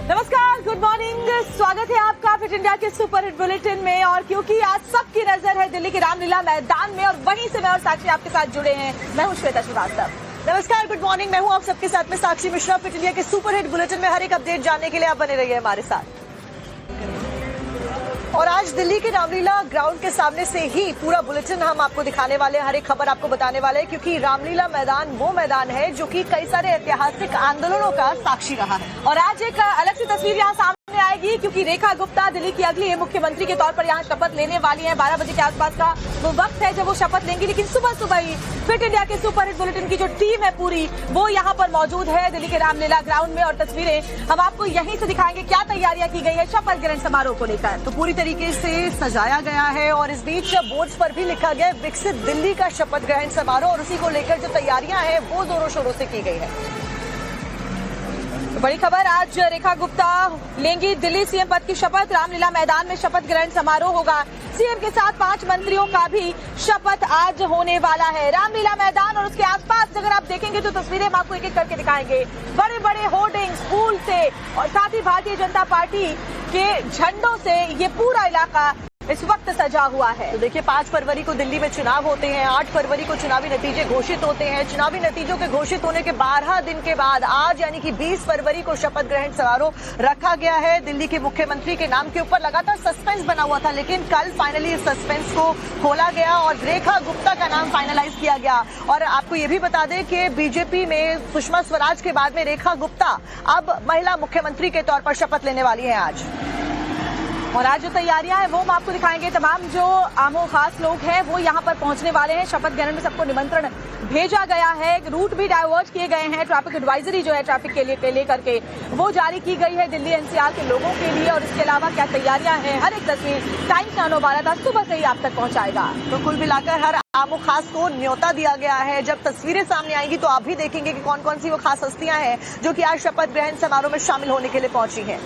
नमस्कार, good morning. स्वागत है आपका फिट इंडिया के सुपर हिट बुलेटिन में। और क्योंकि आज सबकी नजर है दिल्ली के रामलीला मैदान में और वहीं से मैं और साक्षी आपके साथ जुड़े हैं। मैं हूं श्वेता श्रीवास्तव। नमस्कार, गुड मॉर्निंग। मैं हूं आप सबके साथ में साक्षी मिश्रा। फिट इंडिया के सुपर हिट बुलेटिन में हर एक अपडेट जानने के लिए आप बने रहिए हमारे साथ। और आज दिल्ली के रामलीला ग्राउंड के सामने से ही पूरा बुलेटिन हम आपको दिखाने वाले हैं, हर एक खबर आपको बताने वाले हैं, क्योंकि रामलीला मैदान वो मैदान है जो कि कई सारे ऐतिहासिक आंदोलनों का साक्षी रहा है। और आज एक अलग सी तस्वीर यहाँ सामने आएगी, क्योंकि रेखा गुप्ता दिल्ली की अगली मुख्यमंत्री के तौर पर यहाँ शपथ लेने वाली हैं। 12 बजे के आसपास का वो वक्त है जब वो शपथ लेंगी, लेकिन सुबह सुबह ही फिट इंडिया के सुपर हिट बुलेटिन की जो टीम है पूरी, वो यहाँ पर मौजूद है दिल्ली के रामलीला ग्राउंड में। और तस्वीरें हम आपको यहीं से दिखाएंगे क्या तैयारियां की गई है शपथ ग्रहण समारोह को लेकर। तो पूरी तरीके से सजाया गया है और इस बीच बोर्ड्स पर भी लिखा गया है विकसित दिल्ली का शपथ ग्रहण समारोह, और उसी को लेकर जो तैयारियां हैं वो जोरों शोरों से की गई है। बड़ी खबर, आज रेखा गुप्ता लेंगी दिल्ली सीएम पद की शपथ। रामलीला मैदान में शपथ ग्रहण समारोह होगा। सीएम के साथ 5 मंत्रियों का भी शपथ आज होने वाला है। रामलीला मैदान और उसके आसपास अगर आप देखेंगे तो तस्वीरें हम आपको एक एक करके दिखाएंगे। बड़े बड़े होर्डिंग स्कूल से और साथ ही भारतीय जनता पार्टी के झंडों से ये पूरा इलाका इस वक्त सजा हुआ है। तो देखिए, 5 फरवरी को दिल्ली में चुनाव होते हैं, 8 फरवरी को चुनावी नतीजे घोषित होते हैं। चुनावी नतीजों के घोषित होने के 12 दिन के बाद आज यानी कि 20 फरवरी को शपथ ग्रहण समारोह रखा गया है। दिल्ली के मुख्यमंत्री के नाम के ऊपर लगातार सस्पेंस बना हुआ था, लेकिन कल फाइनली इस सस्पेंस को खोला गया और रेखा गुप्ता का नाम फाइनलाइज किया गया। और आपको ये भी बता दें कि बीजेपी में सुषमा स्वराज के बाद में रेखा गुप्ता अब महिला मुख्यमंत्री के तौर पर शपथ लेने वाली है आज। और आज जो तैयारियां हैं वो हम आपको दिखाएंगे। तमाम जो आमो खास लोग हैं वो यहाँ पर पहुंचने वाले हैं। शपथ ग्रहण में सबको निमंत्रण भेजा गया है। रूट भी डाइवर्ट किए गए हैं। ट्रैफिक एडवाइजरी जो है ट्रैफिक के लिए लेकर के वो जारी की गई है दिल्ली एनसीआर के लोगों के लिए। और इसके अलावा क्या तैयारियां हैं, हर एक तस्वीर टाइम्स नानो भारत सुबह से ही आप तक पहुंचाएगा। तो कुल मिलाकर हर आमो खास को न्योता दिया गया है। जब तस्वीरें सामने आएंगी तो आप भी देखेंगे कि कौन कौन सी वो खास हस्तियां हैं जो कि आज शपथ ग्रहण समारोह में शामिल होने के लिए पहुंची हैं।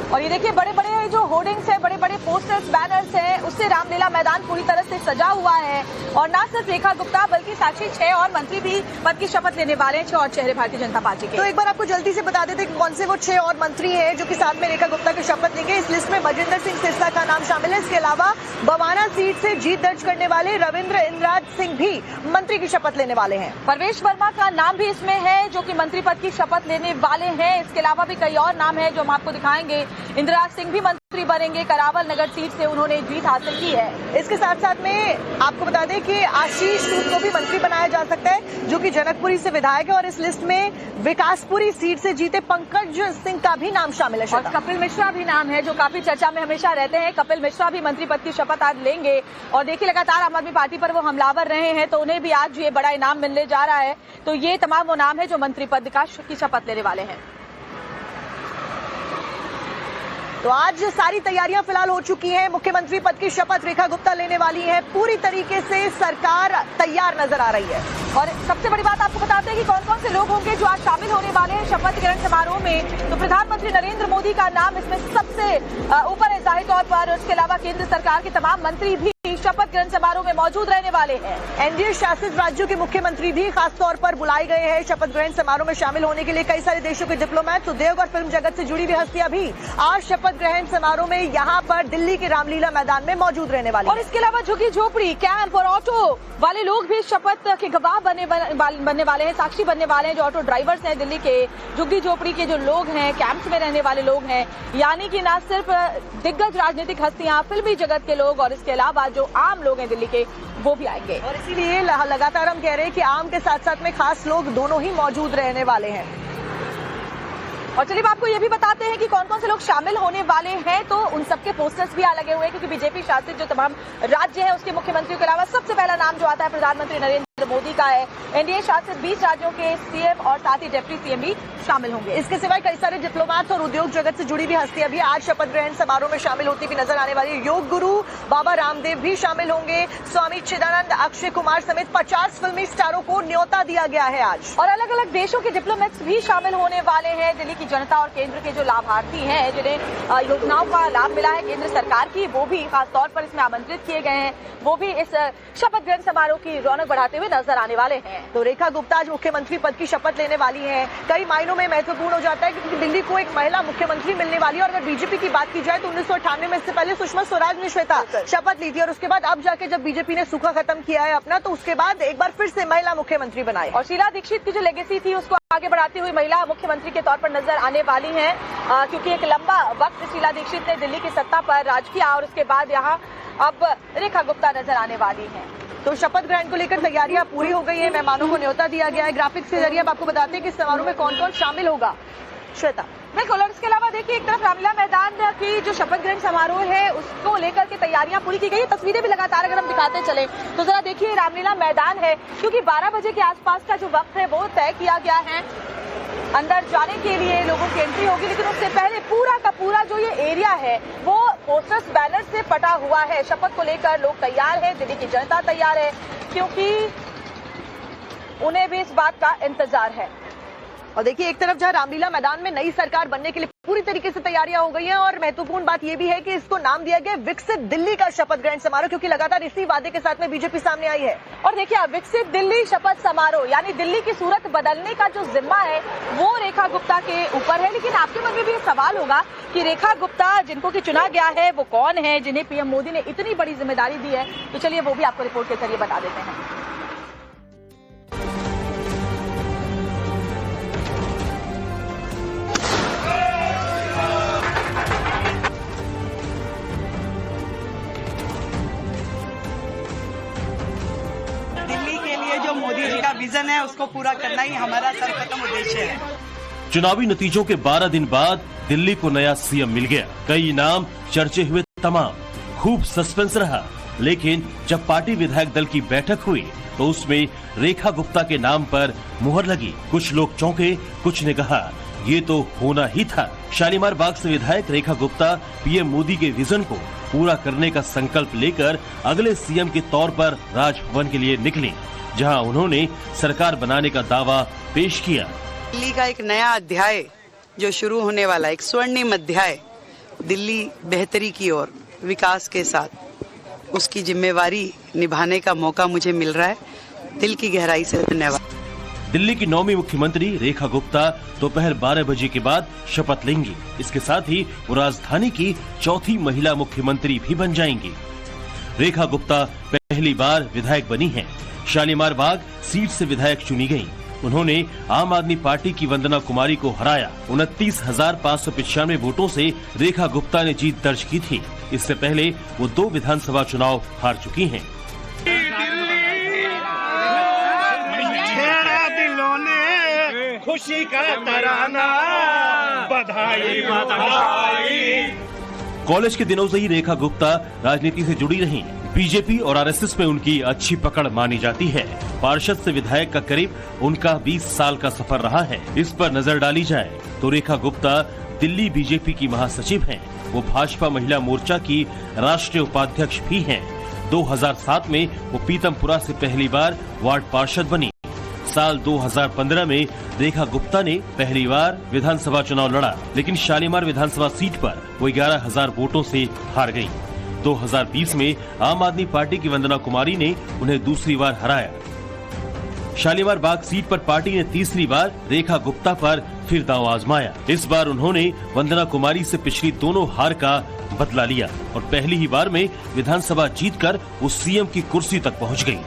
और ये देखिए, बड़े बड़े जो होर्डिंग्स हैं, बड़े बड़े पोस्टर्स, बैनर्स हैं, उससे रामलीला मैदान पूरी तरह से सजा हुआ है। और न सिर्फ रेखा गुप्ता बल्कि साक्षी 6 और मंत्री भी पद की शपथ लेने वाले हैं। 6 और चेहरे भारतीय जनता पार्टी के। तो एक बार आपको जल्दी से बता देते कि कौन से वो 6 और मंत्री हैं जो कि साथ में रेखा गुप्ता की शपथ लेंगे। इस लिस्ट में बजिंदर सिंह सिरसा का नाम शामिल है। इसके अलावा बवाना सीट से जीत दर्ज करने वाले रविंद्र इंद्राज सिंह भी मंत्री की शपथ लेने वाले हैं। परवेश वर्मा का नाम भी इसमें है जो कि मंत्री पद की शपथ लेने वाले हैं। इसके अलावा भी कई और नाम है जो हम आपको दिखाएंगे। इंदिराज सिंह भी मंत्री बनेंगे। करावल नगर सीट से उन्होंने जीत हासिल की है। इसके साथ साथ में आपको बता दें कि आशीष सूद को भी मंत्री बनाया जा सकता है जो कि जनकपुरी से विधायक है। और इस लिस्ट में विकासपुरी सीट से जीते पंकज सिंह का भी नाम शामिल है। और कपिल मिश्रा भी नाम है जो काफी चर्चा में हमेशा रहते हैं। कपिल मिश्रा भी मंत्री पद की शपथ आज लेंगे। और देखिए, लगातार आम आदमी पार्टी पर वो हमलावर रहे हैं तो उन्हें भी आज ये बड़ा इनाम मिलने जा रहा है। तो ये तमाम वो नाम है जो मंत्री पद की शपथ लेने वाले हैं। तो आज सारी तैयारियां फिलहाल हो चुकी हैं। मुख्यमंत्री पद की शपथ रेखा गुप्ता लेने वाली है। पूरी तरीके से सरकार तैयार नजर आ रही है। और सबसे बड़ी बात आपको बताते हैं कि कौन कौन से लोग होंगे जो आज शामिल होने वाले हैं शपथ ग्रहण समारोह में। तो प्रधानमंत्री नरेंद्र मोदी का नाम इसमें सबसे ऊपर है जाहिर तौर पर। इसके अलावा केंद्र सरकार के तमाम मंत्री भी शपथ ग्रहण समारोह में मौजूद रहने वाले हैं। एनडीए शासित राज्यों के मुख्यमंत्री भी खास तौर पर बुलाए गए हैं शपथ ग्रहण समारोह में शामिल होने के लिए। कई सारे देशों के डिप्लोमेट, उद्योग और फिल्म जगत से जुड़ी हुई हस्तियां भी आज शपथ ग्रहण समारोह में यहाँ पर दिल्ली के रामलीला मैदान में मौजूद रहने वाली। और इसके अलावा झुग्गी झोपड़ी, कैंप और ऑटो वाले लोग भी शपथ के गवाह बनने वाले हैं, साक्षी बनने वाले हैं। जो ऑटो ड्राइवर्स हैं दिल्ली के, झुग्गी झोपड़ी के जो लोग हैं, कैंप्स में रहने वाले लोग हैं, यानी कि न सिर्फ दिग्गज राजनीतिक हस्तियां, फिल्मी जगत के लोग और इसके अलावा जो आम लोग हैं दिल्ली के, वो भी आएंगे। और इसीलिए लगातार हम कह रहे हैं कि आम के साथ साथ में खास लोग दोनों ही मौजूद रहने वाले हैं। और चलिए आपको ये भी बताते हैं कि कौन कौन से लोग शामिल होने वाले हैं। तो उन सबके पोस्टर्स भी लगे हुए हैं क्योंकि बीजेपी शासित जो तमाम राज्य हैं उसके मुख्यमंत्रियों के अलावा सबसे पहला नाम जो आता है प्रधानमंत्री नरेंद्र मोदी का है। एनडीए शासित 20 राज्यों के सीएम और साथ ही डिप्टी सीएम भी शामिल होंगे। इसके सिवाय कई सारे डिप्लोमेट्स और उद्योग जगत से जुड़ी हुई हस्तियां भी आज शपथ ग्रहण समारोह में शामिल होती हुई नजर आने वाली है। योग गुरु बाबा रामदेव भी शामिल होंगे। स्वामी चिदानंद, अक्षय कुमार समेत 50 फिल्मी स्टारों को न्योता दिया गया है आज। और अलग अलग देशों के डिप्लोमेट्स भी शामिल होने वाले हैं। दिल्ली की जनता और केंद्र के जो लाभार्थी हैं जिन्हें योजनाओं का लाभ लाभ मिला है केंद्र सरकार की, वो भी खास तौर पर इसमें आमंत्रित किए गए हैं, वो भी इस शपथ ग्रहण समारोह की रौनक बढ़ाते हुए नजर आने वाले हैं। तो रेखा गुप्ता आज मुख्यमंत्री पद की शपथ लेने वाली हैं। कई मायनों में महत्वपूर्ण हो जाता है क्योंकि दिल्ली को एक महिला मुख्यमंत्री मिलने वाली है। और अगर बीजेपी की बात की जाए तो 1998 में इससे पहले सुषमा स्वराज ने श्वेता शपथ ली थी और उसके बाद अब जाके जब बीजेपी ने सूखा खत्म किया है अपना, तो उसके बाद एक बार फिर से महिला मुख्यमंत्री बनाई। और शीला दीक्षित की जो लेगेसी थी उसको आगे बढ़ाती हुई महिला मुख्यमंत्री के तौर पर नजर आने वाली हैं, क्योंकि एक लंबा वक्त शीला दीक्षित ने दिल्ली की सत्ता पर राज किया और उसके बाद यहाँ अब रेखा गुप्ता नजर आने वाली हैं। तो शपथ ग्रहण को लेकर तैयारियां पूरी हो गई है, मेहमानों को न्योता दिया गया है। ग्राफिक्स के जरिए अब आपको बताते हैं कि समारोह में कौन कौन शामिल होगा। श्वेता। बिल्कुल, और इसके अलावा देखिए एक तरफ रामलीला मैदान की जो शपथ ग्रहण समारोह है उसको लेकर के तैयारियां पूरी की गई है। तस्वीरें भी लगातार अगर हम दिखाते चले तो जरा देखिए रामलीला मैदान है, क्योंकि 12 बजे के आसपास का जो वक्त है वो तय किया गया है। अंदर जाने के लिए लोगों की एंट्री होगी, लेकिन उससे पहले पूरा का पूरा जो ये एरिया है वो पोस्टर्स बैनर से पटा हुआ है। शपथ को लेकर लोग तैयार है, दिल्ली की जनता तैयार है, क्योंकि उन्हें भी इस बात का इंतजार है। और देखिए एक तरफ जहां रामलीला मैदान में नई सरकार बनने के लिए पूरी तरीके से तैयारियां हो गई हैं और महत्वपूर्ण बात यह भी है कि इसको नाम दिया गया विकसित दिल्ली का शपथ ग्रहण समारोह, क्योंकि लगातार इसी वादे के साथ में बीजेपी सामने आई है। और देखिए विकसित दिल्ली शपथ समारोह यानी दिल्ली की सूरत बदलने का जो जिम्मा है वो रेखा गुप्ता के ऊपर है। लेकिन आपके मन में भी सवाल होगा कि रेखा गुप्ता जिनको की चुना गया है वो कौन है, जिन्हें पीएम मोदी ने इतनी बड़ी जिम्मेदारी दी है। तो चलिए वो भी आपको रिपोर्ट के जरिए बता देते हैं। मोदी जी का विजन है उसको पूरा करना ही हमारा सर्वप्रथम उद्देश्य है। चुनावी नतीजों के 12 दिन बाद दिल्ली को नया सीएम मिल गया। कई नाम चर्चे हुए तमाम, खूब सस्पेंस रहा। लेकिन जब पार्टी विधायक दल की बैठक हुई तो उसमें रेखा गुप्ता के नाम पर मुहर लगी। कुछ लोग चौंके, कुछ ने कहा ये तो होना ही था। शालीमार बाग से विधायक रेखा गुप्ता पीएम मोदी के विजन को पूरा करने का संकल्प लेकर अगले सीएम के तौर पर राजभवन के लिए निकली, जहां उन्होंने सरकार बनाने का दावा पेश किया। दिल्ली का एक नया अध्याय जो शुरू होने वाला, एक स्वर्णिम अध्याय दिल्ली बेहतरी की ओर विकास के साथ, उसकी जिम्मेवारी निभाने का मौका मुझे मिल रहा है। दिल की गहराई से धन्यवाद। दिल्ली की 9वीं मुख्यमंत्री रेखा गुप्ता दोपहर 12 बजे के बाद शपथ लेंगी। इसके साथ ही वो राजधानी की चौथी महिला मुख्यमंत्री भी बन जाएंगी। रेखा गुप्ता पहली बार विधायक बनी हैं। शालीमार बाग सीट से विधायक चुनी गयी। उन्होंने आम आदमी पार्टी की वंदना कुमारी को हराया। 29,595 वोटों से रेखा गुप्ता ने जीत दर्ज की थी। इससे पहले वो 2 विधानसभा चुनाव हार चुकी हैं। खुशी का तराना, बधाई बधाई। कॉलेज के दिनों से ही रेखा गुप्ता राजनीति से जुड़ी रहीं। बीजेपी और आरएसएस में उनकी अच्छी पकड़ मानी जाती है। पार्षद से विधायक का करीब उनका 20 साल का सफर रहा है। इस पर नजर डाली जाए तो रेखा गुप्ता दिल्ली बीजेपी की महासचिव हैं। वो भाजपा महिला मोर्चा की राष्ट्रीय उपाध्यक्ष भी हैं। 2007 में वो पीतमपुरा से पहली बार वार्ड पार्षद बनी। साल 2015 में रेखा गुप्ता ने पहली बार विधानसभा चुनाव लड़ा, लेकिन शालीमार विधानसभा सीट पर वो 11,000 वोटों से हार गयी। 2020 में आम आदमी पार्टी की वंदना कुमारी ने उन्हें दूसरी बार हराया। शालीमार बाग सीट पर पार्टी ने तीसरी बार रेखा गुप्ता पर फिर दांव आजमाया। इस बार उन्होंने वंदना कुमारी से पिछली दोनों हार का बदला लिया और पहली ही बार में विधानसभा जीतकर वो सीएम की कुर्सी तक पहुंच गई।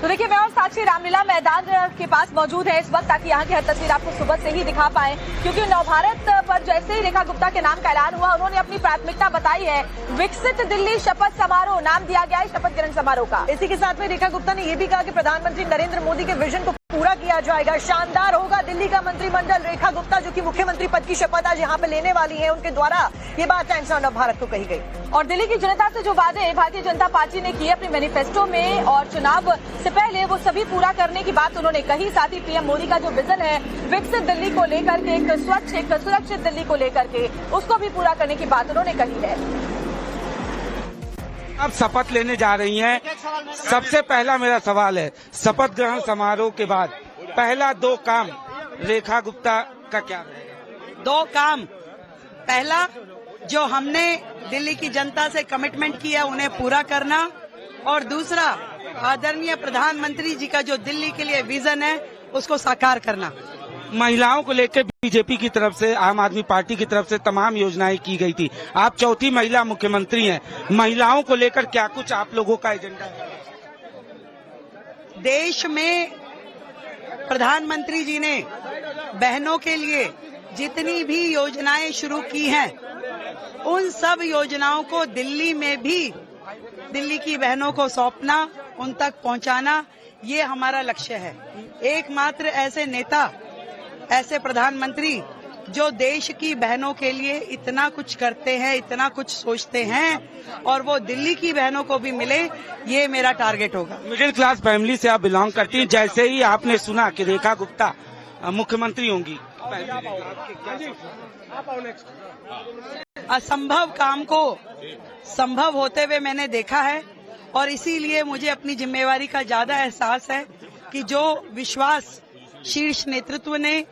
तो देखिए मैं और साक्षी रामलीला मैदान के पास मौजूद है इस वक्त, ताकि यहाँ की हर तस्वीर आपको सुबह से ही दिखा पाए, क्योंकि नवभारत पर जैसे ही रेखा गुप्ता के नाम का ऐलान हुआ उन्होंने अपनी प्राथमिकता बताई है। विकसित दिल्ली शपथ समारोह नाम दिया गया है शपथ ग्रहण समारोह का। इसी के साथ में रेखा गुप्ता ने यह भी कहा कि प्रधानमंत्री नरेंद्र मोदी के विजन को पूरा किया जाएगा। शानदार होगा दिल्ली का मंत्रिमंडल। रेखा गुप्ता जो कि मुख्यमंत्री पद की शपथ आज यहाँ पे लेने वाली है, उनके द्वारा ये बात टाइम्स ऑफ भारत को कही गई। और दिल्ली की जनता से जो वादे भारतीय जनता पार्टी ने किए अपने मैनिफेस्टो में और चुनाव से पहले, वो सभी पूरा करने की बात उन्होंने कही। साथ ही पीएम मोदी का जो विजन है विकसित दिल्ली को लेकर के, एक स्वच्छ एक सुरक्षित दिल्ली को लेकर के, उसको भी पूरा करने की बात उन्होंने कही है। अब शपथ लेने जा रही हैं। सबसे पहला मेरा सवाल है, शपथ ग्रहण समारोह के बाद पहला 2 काम रेखा गुप्ता का क्या रहेगा? दो काम, पहला जो हमने दिल्ली की जनता से कमिटमेंट किया उन्हें पूरा करना, और दूसरा आदरणीय प्रधानमंत्री जी का जो दिल्ली के लिए विजन है उसको साकार करना। महिलाओं को लेकर बीजेपी की तरफ से, आम आदमी पार्टी की तरफ से तमाम योजनाएं की गई थी। आप चौथी महिला मुख्यमंत्री हैं, महिलाओं को लेकर क्या कुछ आप लोगों का एजेंडा है? देश में प्रधानमंत्री जी ने बहनों के लिए जितनी भी योजनाएं शुरू की हैं, उन सब योजनाओं को दिल्ली में भी दिल्ली की बहनों को सौंपना, उन तक पहुंचाना, ये हमारा लक्ष्य है। एकमात्र ऐसे नेता, ऐसे प्रधानमंत्री जो देश की बहनों के लिए इतना कुछ करते हैं, इतना कुछ सोचते हैं और वो दिल्ली की बहनों को भी मिले, ये मेरा टारगेट होगा। मिडिल क्लास फैमिली से आप बिलोंग करती हैं, जैसे ही आपने सुना कि रेखा गुप्ता मुख्यमंत्री होंगी, असंभव काम को संभव होते हुए मैंने देखा है और इसीलिए मुझे अपनी जिम्मेवारी का ज्यादा एहसास है कि जो विश्वास शीर्ष नेतृत्व ने,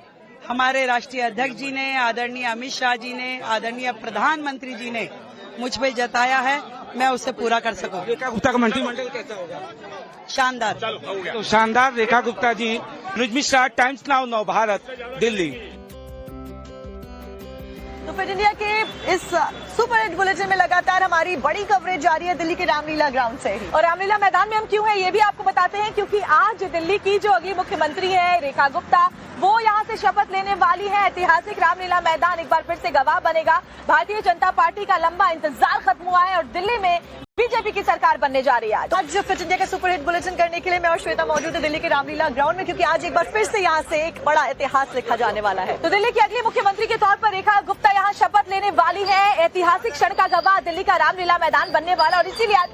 हमारे राष्ट्रीय अध्यक्ष जी ने, आदरणीय अमित शाह जी ने, आदरणीय प्रधानमंत्री जी ने मुझ पे जताया है, मैं उसे पूरा कर सकूं। रेखा गुप्ता का मंत्रिमंडल कैसा होगा? शानदार। तो शानदार रेखा गुप्ता जी। नुज मिश्रा, टाइम्स नाउ, नव भारत, दिल्ली। तो फिट इंडिया के इस सुपर हिट बुलेटिन में लगातार हमारी बड़ी कवरेज जारी है दिल्ली के रामलीला ग्राउंड से ही। और रामलीला मैदान में हम क्यों हैं ये भी आपको बताते हैं, क्योंकि आज दिल्ली की जो अगली मुख्यमंत्री है रेखा गुप्ता, वो यहाँ से शपथ लेने वाली है। ऐतिहासिक रामलीला मैदान एक बार फिर से गवाह बनेगा। भारतीय जनता पार्टी का लंबा इंतजार खत्म हुआ है और दिल्ली में बीजेपी की सरकार बनने जा रही है। आज फिट इंडिया का सुपर हिट बुलेटिन करने के लिए मैं और श्वेता मौजूद है दिल्ली के रामलीला ग्राउंड में, क्योंकि आज एक बार फिर से यहाँ से एक बड़ा इतिहास लिखा जाने वाला है। तो दिल्ली की अगली मुख्यमंत्री के तौर पर रेखा गुप्ता यहाँ शपथ लेने वाली है। ऐतिहासिक क्षण का गवाह दिल्ली का रामलीला मैदान बनने वाला और इसीलिए आज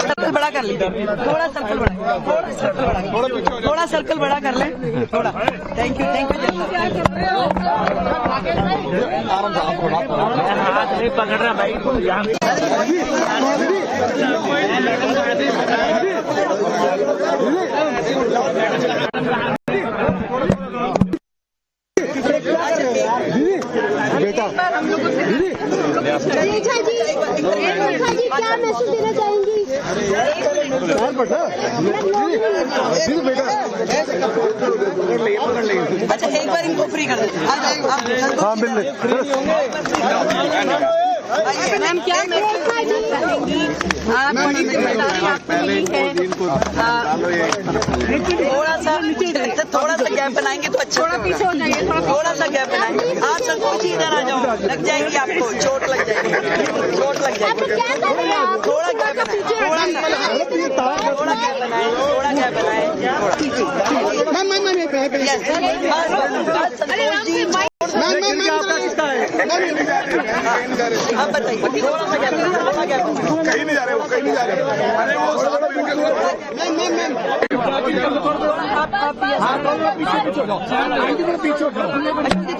सर्कल बड़ा कर ले, थोड़ा सर्कल बड़ा, थोड़ा सर्कल बड़ा कर ले, थोड़ा। Thank you, thank you. हाथ नहीं पकड़ रहा भाई। बेटा रेखा जी क्या मैसेज देना चाहेंगी? अच्छा, एक बार इनको फ्री कर देते हैं। हाँ, मिल ले। मैम क्या मैसेज देना चाहेंगी? आप बड़ी जिम्मेदारी आपको मिली है। थोड़ा सा गैप बनाएंगे तो अच्छा। थोड़ा पीछे हो जाइए, थोड़ा सा गैप बनाएंगे। आप संकोच ही इधर आ जाओ, लग जाएगी आपको, चोट लग जाएगी, चोट लग जाएगी। थोड़ा गैप बनाए, थोड़ा गैप बनाए, थोड़ा गैप बनाए। संतोष जी आप बताइए, थोड़ा सा गैप, थोड़ा गैप। कहीं नहीं जा रहे, वो कहीं नहीं जा रहे। अरे वो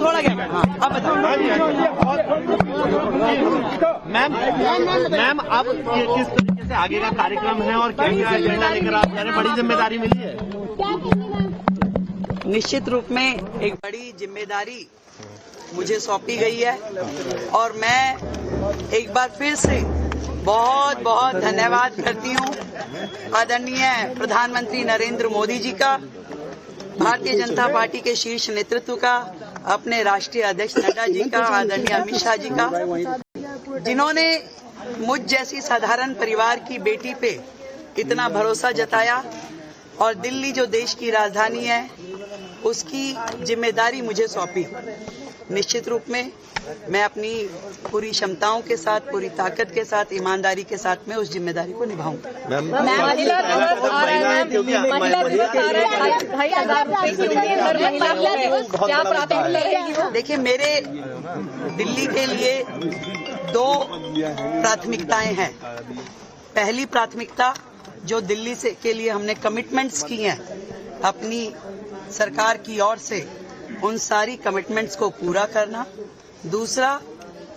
थोड़ा गैप। आप बताइए मैम अब किस तरीके से आगे का कार्यक्रम है और क्या क्या एजेंडा लेकर आप कह रहे, बड़ी जिम्मेदारी मिली है? निश्चित रूप में एक बड़ी जिम्मेदारी मुझे सौंपी गई है और मैं एक बार फिर से बहुत बहुत धन्यवाद करती हूँ आदरणीय प्रधानमंत्री नरेंद्र मोदी जी का, भारतीय जनता पार्टी के शीर्ष नेतृत्व का, अपने राष्ट्रीय अध्यक्ष नड्डा जी का, आदरणीय अमित शाह जी का, जिन्होंने मुझ जैसी साधारण परिवार की बेटी पे इतना भरोसा जताया और दिल्ली जो देश की राजधानी है उसकी जिम्मेदारी मुझे सौंपी। निश्चित रूप में मैं अपनी पूरी क्षमताओं के साथ, पूरी ताकत के साथ, ईमानदारी के साथ में उस जिम्मेदारी को निभाऊंगा। देखिए, मेरे दिल्ली के लिए दो प्राथमिकताएं हैं। पहली प्राथमिकता जो दिल्ली से के लिए हमने कमिटमेंट्स की हैं अपनी सरकार की ओर से, उन सारी कमिटमेंट्स को पूरा करना। दूसरा,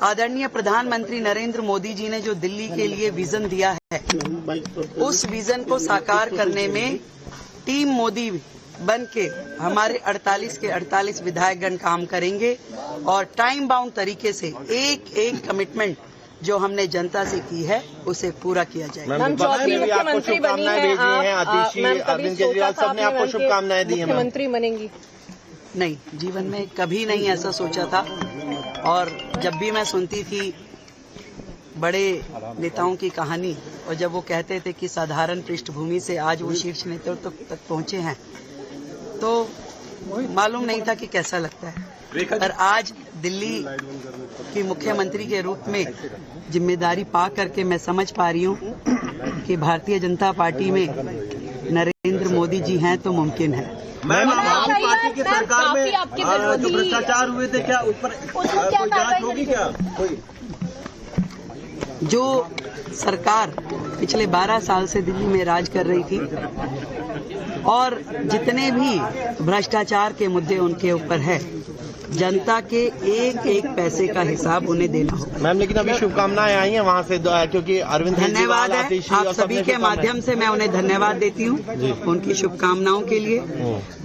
आदरणीय प्रधानमंत्री नरेंद्र मोदी जी ने जो दिल्ली के लिए विजन दिया है, उस विजन को साकार करने में टीम मोदी बन के हमारे 48 के 48 विधायकगण काम करेंगे और टाइम बाउंड तरीके से एक एक कमिटमेंट जो हमने जनता से की है उसे पूरा किया जाएगा। मैम, चौथी मुख्यमंत्री बनी है आप, मैम, अरविंद केजरीवाल सब ने आपको शुभकामनाएं दी हैं। मुख्यमंत्री बनेंगी? नहीं, जीवन में कभी नहीं ऐसा सोचा था। और जब भी मैं सुनती थी बड़े नेताओं की कहानी और जब वो कहते थे कि साधारण पृष्ठभूमि से आज वो शीर्ष नेतृत्व तक पहुंचे हैं, तो मालूम नहीं था कि कैसा लगता है। और आज दिल्ली की मुख्यमंत्री के रूप में जिम्मेदारी पा करके मैं समझ पा रही हूँ कि भारतीय जनता पार्टी में नरेंद्र मोदी जी हैं तो मुमकिन है। मैम, आम पार्टी की सरकार में जो भ्रष्टाचार हुए थे, क्या उस पर कोई जांच होगी क्या? जो सरकार पिछले 12 साल से दिल्ली में राज कर रही थी और जितने भी भ्रष्टाचार के मुद्दे उनके ऊपर है, जनता के एक एक पैसे का हिसाब उन्हें देना होगा। मैम, लेकिन अभी शुभकामनाएं आई हैं वहाँ से, क्योंकि अरविंद धन्यवाद है आप सभी के माध्यम से मैं उन्हें धन्यवाद देती हूँ उनकी शुभकामनाओं के लिए।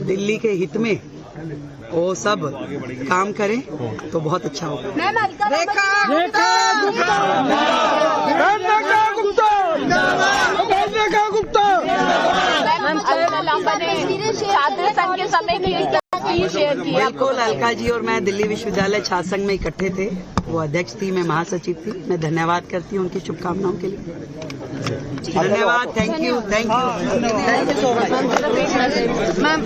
दिल्ली के हित में वो सब काम करें तो बहुत अच्छा होगा। छात्र संघ के समय की शेयर की बिल्कुल, अलका जी और मैं दिल्ली विश्वविद्यालय छात्र संघ में इकट्ठे थे। वो अध्यक्ष थी, मैं महासचिव थी। मैं धन्यवाद करती हूँ उनकी शुभकामनाओं के लिए। धन्यवाद, thank you so much ma'am.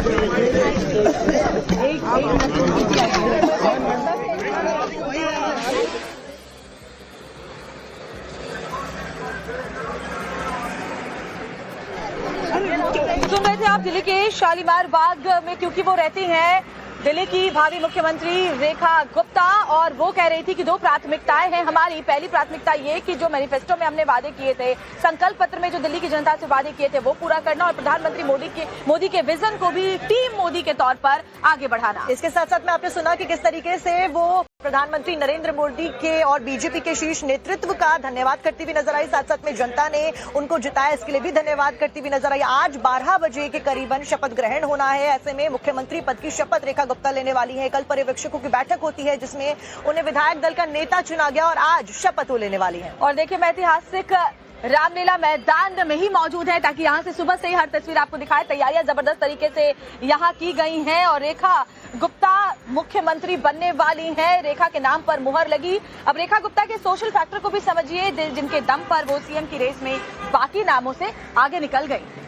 सुन रहे थे आप दिल्ली के शालीमार बाग में, क्योंकि वो रहती हैं दिल्ली की भावी मुख्यमंत्री रेखा गुप्ता, और वो कह रही थी कि दो प्राथमिकताएं हैं हमारी। पहली प्राथमिकता ये कि जो मैनिफेस्टो में हमने वादे किए थे, संकल्प पत्र में जो दिल्ली की जनता से वादे किए थे, वो पूरा करना और प्रधानमंत्री मोदी के विजन को भी टीम मोदी के तौर पर आगे बढ़ाना। इसके साथ साथ में आपने सुना कि किस तरीके से वो प्रधानमंत्री नरेंद्र मोदी के और बीजेपी के शीर्ष नेतृत्व का धन्यवाद करती हुई नजर आई। साथ साथ में जनता ने उनको जिताया, इसके लिए भी धन्यवाद करती हुई नजर आई। आज 12 बजे के करीबन शपथ ग्रहण होना है। ऐसे में मुख्यमंत्री पद की शपथ रेखा गुप्ता लेने वाली है। कल पर्यवेक्षकों की बैठक होती है जिसमें उन्हें विधायक दल का नेता चुना गया और आज शपथ वो लेने वाली है। और देखिए, मैं ऐतिहासिक रामलीला मैदान में ही मौजूद है ताकि यहाँ से सुबह से ही हर तस्वीर आपको दिखाए। तैयारियां जबरदस्त तरीके से यहाँ की गई हैं और रेखा गुप्ता मुख्यमंत्री बनने वाली हैं। रेखा के नाम पर मुहर लगी। अब रेखा गुप्ता के सोशल फैक्टर को भी समझिए, जिनके दम पर वो सीएम की रेस में बाकी नामों से आगे निकल गई।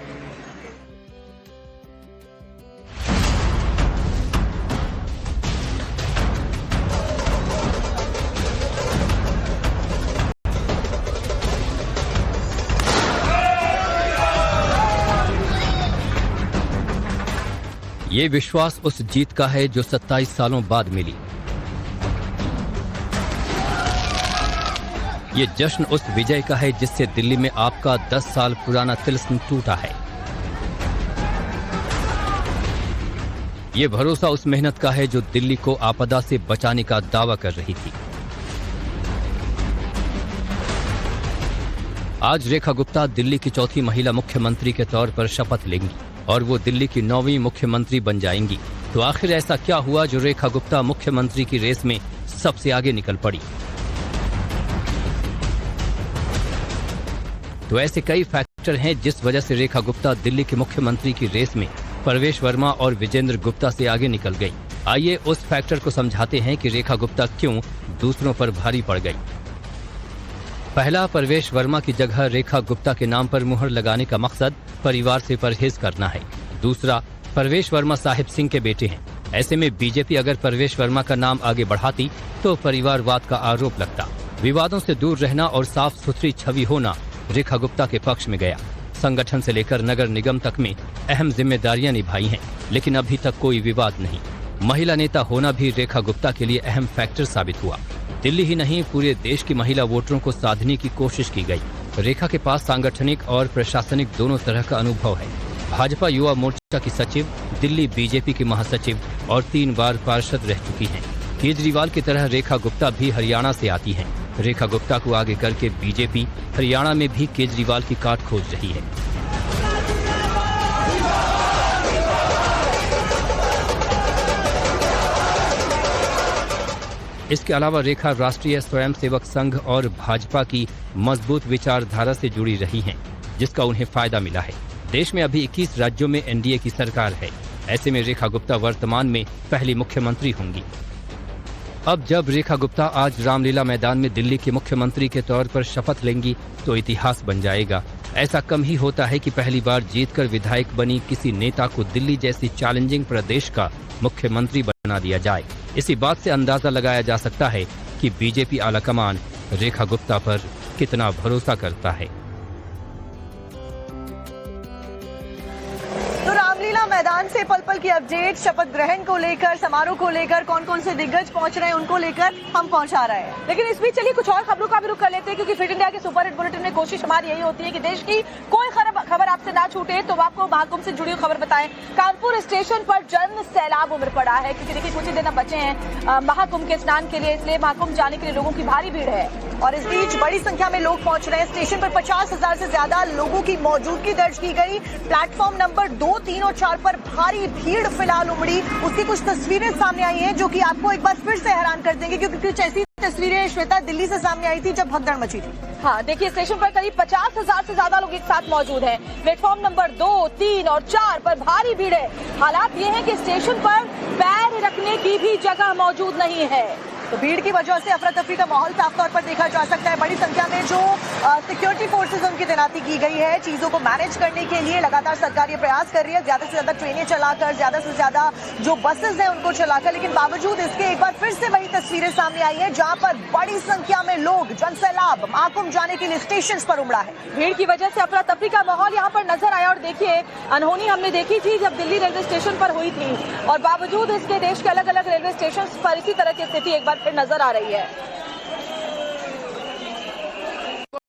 ये विश्वास उस जीत का है जो 27 सालों बाद मिली। ये जश्न उस विजय का है जिससे दिल्ली में आपका 10 साल पुराना तिलिस्म टूटा है। ये भरोसा उस मेहनत का है जो दिल्ली को आपदा से बचाने का दावा कर रही थी। आज रेखा गुप्ता दिल्ली की चौथी महिला मुख्यमंत्री के तौर पर शपथ लेंगी और वो दिल्ली की 9वीं मुख्यमंत्री बन जाएंगी। तो आखिर ऐसा क्या हुआ जो रेखा गुप्ता मुख्यमंत्री की रेस में सबसे आगे निकल पड़ी? तो ऐसे कई फैक्टर हैं जिस वजह से रेखा गुप्ता दिल्ली के मुख्यमंत्री की रेस में परवेश वर्मा और विजेंद्र गुप्ता से आगे निकल गई। आइए उस फैक्टर को समझाते हैं कि रेखा गुप्ता क्यों दूसरों पर भारी पड़ गई। पहला, परवेश वर्मा की जगह रेखा गुप्ता के नाम पर मुहर लगाने का मकसद परिवार से परहेज करना है। दूसरा, परवेश वर्मा साहिब सिंह के बेटे हैं। ऐसे में बीजेपी अगर परवेश वर्मा का नाम आगे बढ़ाती तो परिवारवाद का आरोप लगता। विवादों से दूर रहना और साफ सुथरी छवि होना रेखा गुप्ता के पक्ष में गया। संगठन से लेकर नगर निगम तक में अहम जिम्मेदारियां निभाई हैं, लेकिन अभी तक कोई विवाद नहीं। महिला नेता होना भी रेखा गुप्ता के लिए अहम फैक्टर साबित हुआ। दिल्ली ही नहीं, पूरे देश की महिला वोटरों को साधने की कोशिश की गई। रेखा के पास सांगठनिक और प्रशासनिक दोनों तरह का अनुभव है। भाजपा युवा मोर्चा की सचिव, दिल्ली बीजेपी की महासचिव और 3 बार पार्षद रह चुकी हैं। केजरीवाल की तरह रेखा गुप्ता भी हरियाणा से आती हैं। रेखा गुप्ता को आगे करके बीजेपी हरियाणा में भी केजरीवाल की काट खोज रही है। इसके अलावा रेखा राष्ट्रीय स्वयंसेवक संघ और भाजपा की मजबूत विचारधारा से जुड़ी रही हैं, जिसका उन्हें फायदा मिला है। देश में अभी 21 राज्यों में एनडीए की सरकार है। ऐसे में रेखा गुप्ता वर्तमान में पहली मुख्यमंत्री होंगी। अब जब रेखा गुप्ता आज रामलीला मैदान में दिल्ली के मुख्यमंत्री के तौर पर शपथ लेंगी तो इतिहास बन जाएगा। ऐसा कम ही होता है कि पहली बार जीतकर विधायक बनी किसी नेता को दिल्ली जैसी चैलेंजिंग प्रदेश का मुख्यमंत्री बना दिया जाए। इसी बात से अंदाजा लगाया जा सकता है कि बीजेपी आलाकमान रेखा गुप्ता पर कितना भरोसा करता है। तो रामलीला मैदान से पल पल की अपडेट, शपथ ग्रहण को लेकर, समारोह को लेकर, कौन कौन से दिग्गज पहुंच रहे हैं उनको लेकर हम पहुंचा रहे हैं। लेकिन इस बीच चलिए कुछ और खबरों का भी रुख कर लेते हैं, क्योंकि फिट इंडिया के सुपर हिट बुलेटिन में कोशिश हमारी यही होती है कि देश की कोई खबर आपसे ना छूटे, तो आपको महाकुंभ से जुड़ी हुई खबर बताएं। कानपुर स्टेशन पर जन सैलाब उमड़ पड़ा है, क्योंकि देखिए कुछ ही दिन बचे हैं महाकुंभ के स्नान के लिए, इसलिए महाकुंभ जाने के लिए लोगों की भारी भीड़ है। और इस बीच बड़ी संख्या में लोग पहुंच रहे हैं। स्टेशन पर 50,000 से ज्यादा लोगों की मौजूदगी दर्ज की गई। प्लेटफॉर्म नंबर 2, 3 और 4 पर भारी भीड़ फिलहाल उमड़ी। उसकी कुछ तस्वीरें सामने आई हैं जो कि आपको एक बार फिर से हैरान कर देंगे, क्योंकि कुछ ऐसी तस्वीरें श्वेता दिल्ली से सामने आई थी जब भगदड़ मची थी। हाँ, देखिए स्टेशन पर करीब 50,000 से ज्यादा लोग एक साथ मौजूद हैं। प्लेटफॉर्म नंबर 2, 3 और 4 पर भारी भीड़ है। हालात ये है कि स्टेशन पर पैर रखने की भी जगह मौजूद नहीं है। तो भीड़ की वजह से अफरा तफरी का माहौल साफ तौर पर देखा जा सकता है। बड़ी संख्या में जो सिक्योरिटी फोर्सेज उनकी तैनाती की गई है, चीजों को मैनेज करने के लिए लगातार सरकार ये प्रयास कर रही है, ज्यादा से ज्यादा ट्रेनें चलाकर, ज्यादा से ज्यादा जो बसेज हैं उनको चलाकर। लेकिन बावजूद इसके एक बार फिर से वही तस्वीरें सामने आई है, जहां पर बड़ी संख्या में लोग जनसैलाब महाकुंभ जाने के लिए स्टेशन पर उमड़ा है। भीड़ की वजह से अफरा तफरी का माहौल यहाँ पर नजर आया। और देखिए अनहोनी हमने देखी थी जब दिल्ली रेलवे स्टेशन पर हुई थी, और बावजूद इसके देश के अलग अलग रेलवे स्टेशन पर इसी तरह की स्थिति एक बार फिर नजर आ रही है।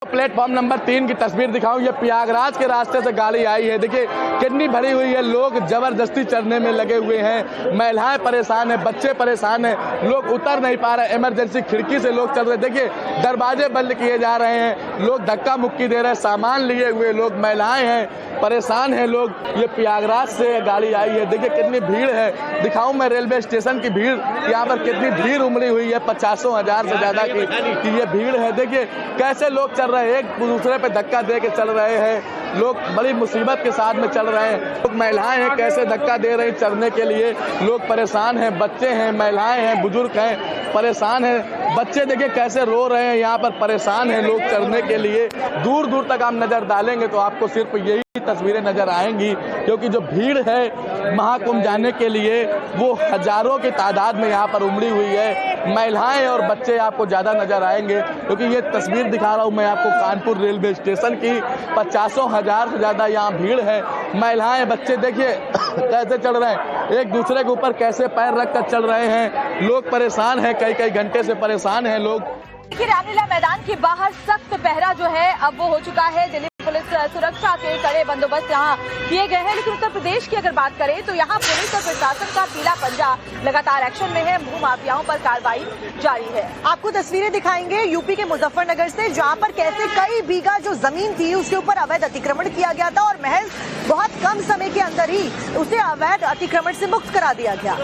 प्लेटफॉर्म नंबर 3 की तस्वीर दिखाऊं, ये प्रयागराज के रास्ते से गाड़ी आई है। देखिए कितनी भरी हुई है, लोग जबरदस्ती चढ़ने में लगे हुए हैं, महिलाएं परेशान हैं, बच्चे परेशान हैं, लोग उतर नहीं पा रहे। इमरजेंसी खिड़की से लोग चल रहे, देखिए दरवाजे बंद किए जा रहे हैं, लोग धक्का मुक्की दे रहे हैं, सामान लिए हुए लोग, महिलाएं हैं, परेशान हैं लोग। ये प्रयागराज से गाड़ी आई है, देखिए कितनी भीड़ है। दिखाऊं मैं रेलवे स्टेशन की भीड़, यहाँ पर कितनी भीड़ उमड़ी हुई है, 50,000 से ज्यादा की ये भीड़ है। देखिए कैसे लोग चल रहे हैं, एक दूसरे पे धक्का दे के चल रहे हैं लोग, बड़ी मुसीबत के साथ में चल रहे हैं लोग। महिलाएं हैं, कैसे धक्का दे रही चढ़ने के लिए, लोग परेशान हैं, बच्चे हैं, महिलाएं हैं, बुजुर्ग हैं, परेशान हैं। बच्चे देखिए कैसे रो रहे हैं, यहाँ पर परेशान हैं लोग चढ़ने के लिए। दूर दूर तक हम नजर डालेंगे तो आपको सिर्फ यही तस्वीरें नजर आएंगी, क्योंकि जो भीड़ है महाकुंभ जाने के लिए वो हजारों की तादाद में यहाँ पर उमड़ी हुई है। महिलाएं और बच्चे आपको ज्यादा नजर आएंगे, क्योंकि ये तस्वीर दिखा रहा हूँ मैं आपको कानपुर रेलवे स्टेशन की। 50,000 से ज्यादा यहाँ भीड़ है। महिलाएं बच्चे देखिए कैसे चढ़ रहे हैं, एक दूसरे के ऊपर कैसे पैर रख कर चल रहे हैं। लोग परेशान हैं, कई कई घंटे से परेशान हैं लोग। देखिए रामलीला मैदान के बाहर सख्त पहरा जो है अब वो हो चुका है। दिल्ली पुलिस सुरक्षा के कड़े बंदोबस्त यहाँ किए गए हैं। लेकिन उत्तर प्रदेश की अगर बात करें तो यहाँ पुलिस और प्रशासन का पीला पंजा लगातार एक्शन में है। भू माफियाओं पर कार्रवाई जारी है। आपको तस्वीरें दिखाएंगे यूपी के मुजफ्फरनगर से, जहाँ पर कैसे कई बीघा जो जमीन थी उसके ऊपर अवैध अतिक्रमण किया गया था और महज बहुत कम समय के अंदर ही उसे अवैध अतिक्रमण से मुक्त करा दिया गया।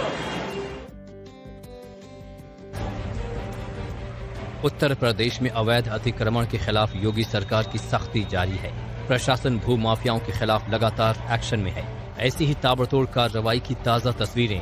उत्तर प्रदेश में अवैध अतिक्रमण के खिलाफ योगी सरकार की सख्ती जारी है। प्रशासन भू माफियाओं के खिलाफ लगातार एक्शन में है। ऐसी ही ताबड़तोड़ कार्रवाई की ताज़ा तस्वीरें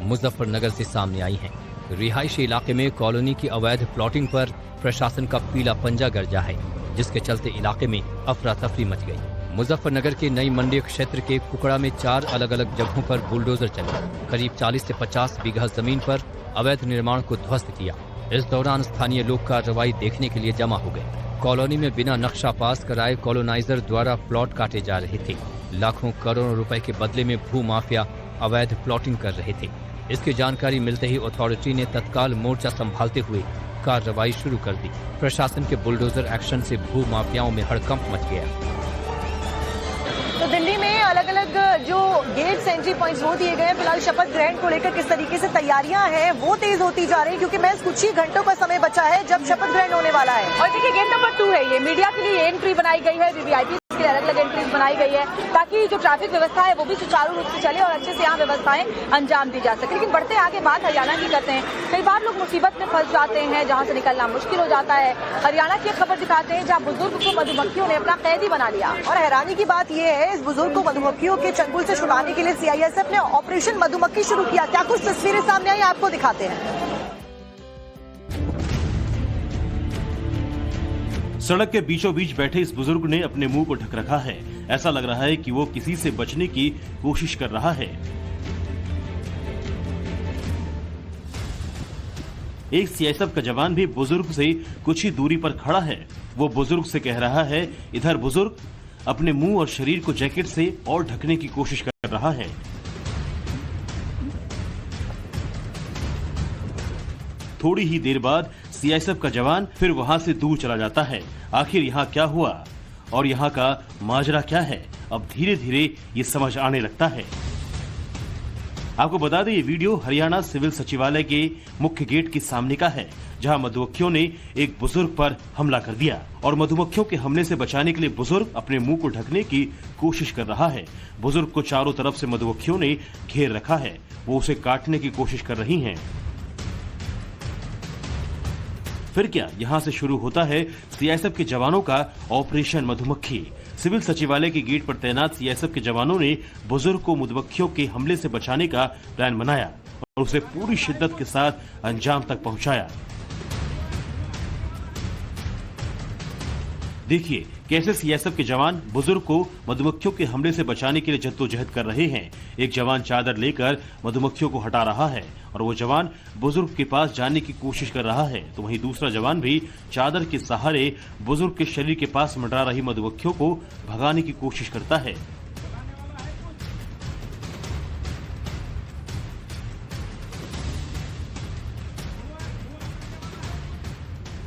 मुजफ्फरनगर से सामने आई हैं। रिहायशी इलाके में कॉलोनी की अवैध प्लॉटिंग पर प्रशासन का पीला पंजा गरजा है, जिसके चलते इलाके में अफरा तफरी मच गई। मुजफ्फरनगर के नई मंडी क्षेत्र के कुकड़ा में 4 अलग अलग जगहों पर बुलडोजर चले, करीब 40 से 50 बीघा जमीन पर अवैध निर्माण को ध्वस्त किया। इस दौरान स्थानीय लोग कार्रवाई देखने के लिए जमा हो गए। कॉलोनी में बिना नक्शा पास कराए कॉलोनाइजर द्वारा प्लॉट काटे जा रहे थे। लाखों करोड़ों रुपए के बदले में भू माफिया अवैध प्लॉटिंग कर रहे थे। इसकी जानकारी मिलते ही अथॉरिटी ने तत्काल मोर्चा संभालते हुए कार्रवाई शुरू कर दी। प्रशासन के बुलडोजर एक्शन से भू माफियाओं में हड़कंप मच गया। तो दिल्ली में अलग अलग जो गेट्स, एंट्री पॉइंट्स वो दिए गए हैं। फिलहाल शपथ ग्रहण को लेकर किस तरीके से तैयारियां हैं वो तेज होती जा रही है, क्योंकि महज कुछ ही घंटों का समय बचा है जब शपथ ग्रहण होने वाला है। और देखिए गेट नंबर 2 है ये, मीडिया के लिए एंट्री बनाई गई है। वीवीआईपी के लिए अलग अलग एंट्रीज बनाई गई है ताकि जो ट्रैफिक व्यवस्था है वो भी सुचारू रूप से चले और अच्छे से यहाँ व्यवस्थाएं अंजाम दी जा सके। लेकिन बढ़ते आगे बात हरियाणा की करते हैं। कई बार लोग मुसीबत में फंस जाते हैं जहाँ से निकलना मुश्किल हो जाता है। हरियाणा की एक खबर दिखाते हैं जहाँ बुजुर्ग को मधुमक्खियों ने अपना कैदी बना लिया। और हैरानी की बात यह है, इस बुजुर्ग को मधुमक्खियों के चंगुल से छुड़ाने के लिए सीआईएसएफ ने ऑपरेशन मधुमक्खी शुरू किया। क्या कुछ तस्वीरें सामने आई, आपको दिखाते हैं। सड़क के बीचों बीच बैठे इस बुजुर्ग ने अपने मुंह को ढक रखा है। ऐसा लग रहा है कि वो किसी से बचने की कोशिश कर रहा है। एक सीआईएसएफ का जवान भी बुजुर्ग से कुछ ही दूरी पर खड़ा है। वो बुजुर्ग से कह रहा है, इधर बुजुर्ग अपने मुंह और शरीर को जैकेट से और ढकने की कोशिश कर रहा है। थोड़ी ही देर बाद सीआईएसएफ का जवान फिर वहां से दूर चला जाता है। आखिर यहाँ क्या हुआ और यहाँ का माजरा क्या है, अब धीरे धीरे ये समझ आने लगता है। आपको बता दें, ये वीडियो हरियाणा सिविल सचिवालय के मुख्य गेट के सामने का है, जहां मधुमक्खियों ने एक बुजुर्ग पर हमला कर दिया और मधुमक्खियों के हमले से बचाने के लिए बुजुर्ग अपने मुंह को ढकने की कोशिश कर रहा है। बुजुर्ग को चारों तरफ से मधुमक्खियों ने घेर रखा है, वो उसे काटने की कोशिश कर रही हैं। फिर क्या, यहां से शुरू होता है सीआईएसएफ के जवानों का ऑपरेशन मधुमक्खी। सिविल सचिवालय के गेट पर तैनात सीआईएसएफ के जवानों ने बुजुर्ग को मधुमक्खियों के हमले से बचाने का प्लान बनाया और उसे पूरी शिद्दत के साथ अंजाम तक पहुंचाया। देखिए कैसे सीआईएसएफ के जवान बुजुर्ग को मधुमक्खियों के हमले से बचाने के लिए जद्दोजहद कर रहे हैं। एक जवान चादर लेकर मधुमक्खियों को हटा रहा है और वो जवान बुजुर्ग के पास जाने की कोशिश कर रहा है, तो वहीं दूसरा जवान भी चादर के सहारे बुजुर्ग के शरीर के पास मंडरा रही मधुमक्खियों को भगाने की कोशिश करता है।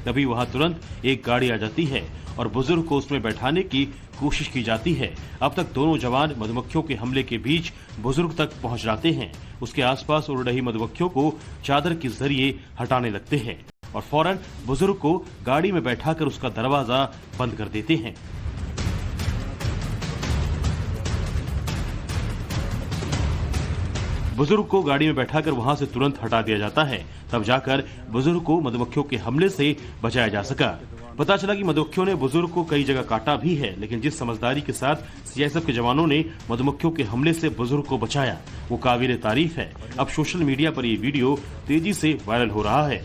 तभी वहां तुरंत एक गाड़ी आ जाती है और बुजुर्ग को उसमें बैठाने की कोशिश की जाती है। अब तक दोनों जवान मधुमक्खियों के हमले के बीच बुजुर्ग तक पहुंच जाते हैं। उसके आसपास उड़ रही मधुमक्खियों को चादर के जरिए हटाने लगते हैं और फौरन बुजुर्ग को गाड़ी में बैठाकर उसका दरवाजा बंद कर देते हैं। बुजुर्ग को गाड़ी में बैठाकर वहां से तुरंत हटा दिया जाता है। तब जाकर बुजुर्ग को मधुमक्खियों के हमले से बचाया जा सका। पता चला कि मधुमक्खियों ने बुजुर्ग को कई जगह काटा भी है, लेकिन जिस समझदारी के साथ सीआईएसएफ के जवानों ने मधुमक्खियों के हमले से बुजुर्ग को बचाया, वो काबिल तारीफ है। अब सोशल मीडिया पर ये वीडियो तेजी से वायरल हो रहा है।